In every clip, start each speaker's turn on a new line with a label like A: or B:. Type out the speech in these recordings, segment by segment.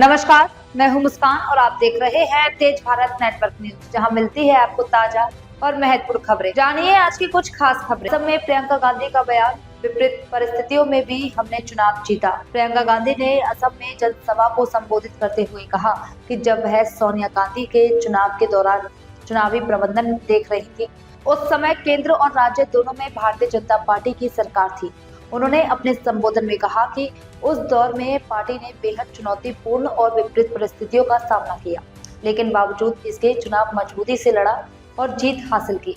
A: नमस्कार, मैं हूं मुस्कान और आप देख रहे हैं तेज भारत नेटवर्क न्यूज, जहां मिलती है आपको ताजा और महत्वपूर्ण खबरें। जानिए आज की कुछ खास खबरें। सब में प्रियंका गांधी का बयान, विपरीत परिस्थितियों में भी हमने चुनाव जीता। प्रियंका गांधी ने असम में जनसभा को संबोधित करते हुए कहा कि जब वह सोनिया गांधी के चुनाव के दौरान चुनावी प्रबंधन देख रही थी, उस समय केंद्र और राज्य दोनों में भारतीय जनता पार्टी की सरकार थी। उन्होंने अपने संबोधन में कहा कि उस दौर में पार्टी ने बेहद चुनौतीपूर्ण और विपरीत परिस्थितियों का सामना किया, लेकिन बावजूद इसके चुनाव मजबूती से लड़ा और जीत हासिल की।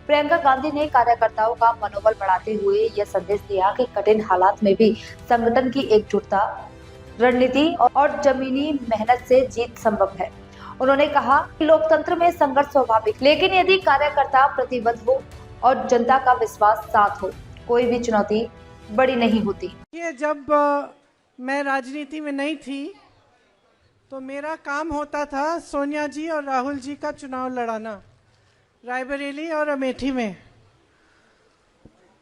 A: प्रियंका गांधी ने कार्यकर्ताओं का मनोबल बढ़ाते हुए यह संदेश दिया कि कठिन हालात में भी संगठन की एकजुटता, रणनीति और जमीनी मेहनत से जीत संभव है। उन्होंने कहा कि लोकतंत्र में संघर्ष स्वाभाविक, लेकिन यदि कार्यकर्ता प्रतिबद्ध हो और जनता का विश्वास साथ हो, कोई भी चुनौती बड़ी नहीं होती।
B: ये जब मैं राजनीति में नहीं थी तो मेरा काम होता था सोनिया जी और राहुल जी का चुनाव लड़ाना रायबरेली और अमेठी में।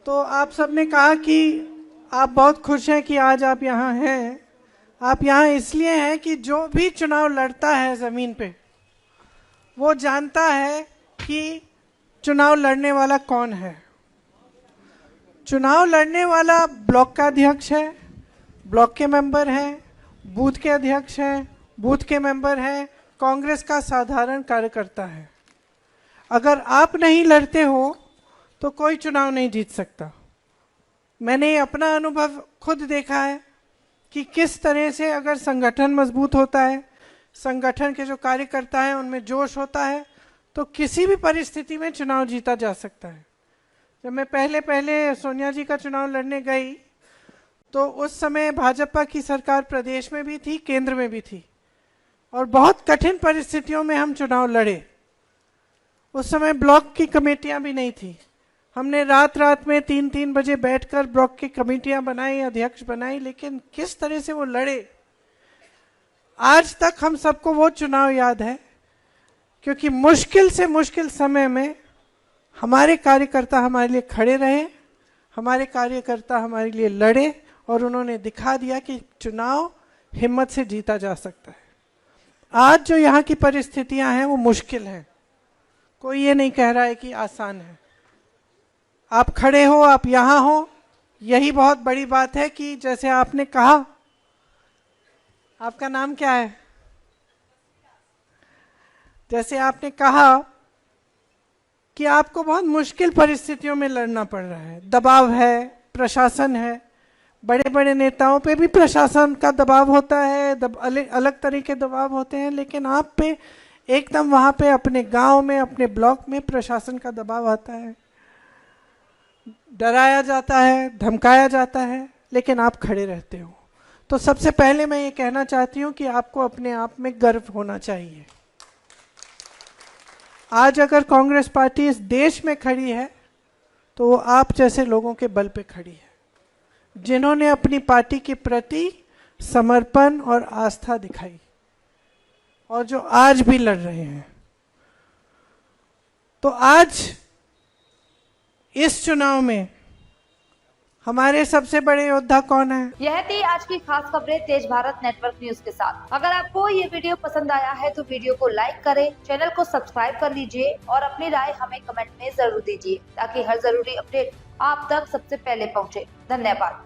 B: तो आप सबने कहा कि आप बहुत खुश हैं कि आज आप यहाँ हैं। आप यहाँ इसलिए हैं कि जो भी चुनाव लड़ता है ज़मीन पे, वो जानता है कि चुनाव लड़ने वाला कौन है। चुनाव लड़ने वाला ब्लॉक का अध्यक्ष है, ब्लॉक के मेंबर हैं, बूथ के अध्यक्ष हैं, बूथ के मेंबर हैं, कांग्रेस का साधारण कार्यकर्ता है। अगर आप नहीं लड़ते हो तो कोई चुनाव नहीं जीत सकता। मैंने अपना अनुभव खुद देखा है कि किस तरह से अगर संगठन मजबूत होता है, संगठन के जो कार्यकर्ता हैं उनमें जोश होता है, तो किसी भी परिस्थिति में चुनाव जीता जा सकता है। जब मैं पहले सोनिया जी का चुनाव लड़ने गई तो उस समय भाजपा की सरकार प्रदेश में भी थी, केंद्र में भी थी, और बहुत कठिन परिस्थितियों में हम चुनाव लड़े। उस समय ब्लॉक की कमेटियां भी नहीं थी। हमने रात में 3-3 बजे बैठकर ब्लॉक की कमेटियां बनाई, अध्यक्ष बनाई, लेकिन किस तरह से वो लड़े, आज तक हम सबको वो चुनाव याद है। क्योंकि मुश्किल से मुश्किल समय में हमारे कार्यकर्ता हमारे लिए खड़े रहे, हमारे कार्यकर्ता हमारे लिए लड़े और उन्होंने दिखा दिया कि चुनाव हिम्मत से जीता जा सकता है। आज जो यहाँ की परिस्थितियां हैं वो मुश्किल हैं, कोई ये नहीं कह रहा है कि आसान है। आप खड़े हो, आप यहाँ हो, यही बहुत बड़ी बात है। कि जैसे आपने कहा, आपका नाम क्या है? जैसे आपने कहा कि आपको बहुत मुश्किल परिस्थितियों में लड़ना पड़ रहा है, दबाव है, प्रशासन है, बड़े बड़े नेताओं पे भी प्रशासन का दबाव होता है, अलग तरह के दबाव होते हैं, लेकिन आप पे एकदम वहाँ पे अपने गांव में, अपने ब्लॉक में प्रशासन का दबाव आता है, डराया जाता है, धमकाया जाता है, लेकिन आप खड़े रहते हो। तो सबसे पहले मैं ये कहना चाहती हूँ कि आपको अपने आप में गर्व होना चाहिए। आज अगर कांग्रेस पार्टी इस देश में खड़ी है तो वो आप जैसे लोगों के बल पे खड़ी है, जिन्होंने अपनी पार्टी के प्रति समर्पण और आस्था दिखाई और जो आज भी लड़ रहे हैं। तो आज इस चुनाव में हमारे सबसे बड़े योद्धा कौन है?
A: यह थी आज की खास खबरें तेज भारत नेटवर्क न्यूज के साथ। अगर आपको ये वीडियो पसंद आया है तो वीडियो को लाइक करें, चैनल को सब्सक्राइब कर लीजिए और अपनी राय हमें कमेंट में जरूर दीजिए, ताकि हर जरूरी अपडेट आप तक सबसे पहले पहुंचे। धन्यवाद।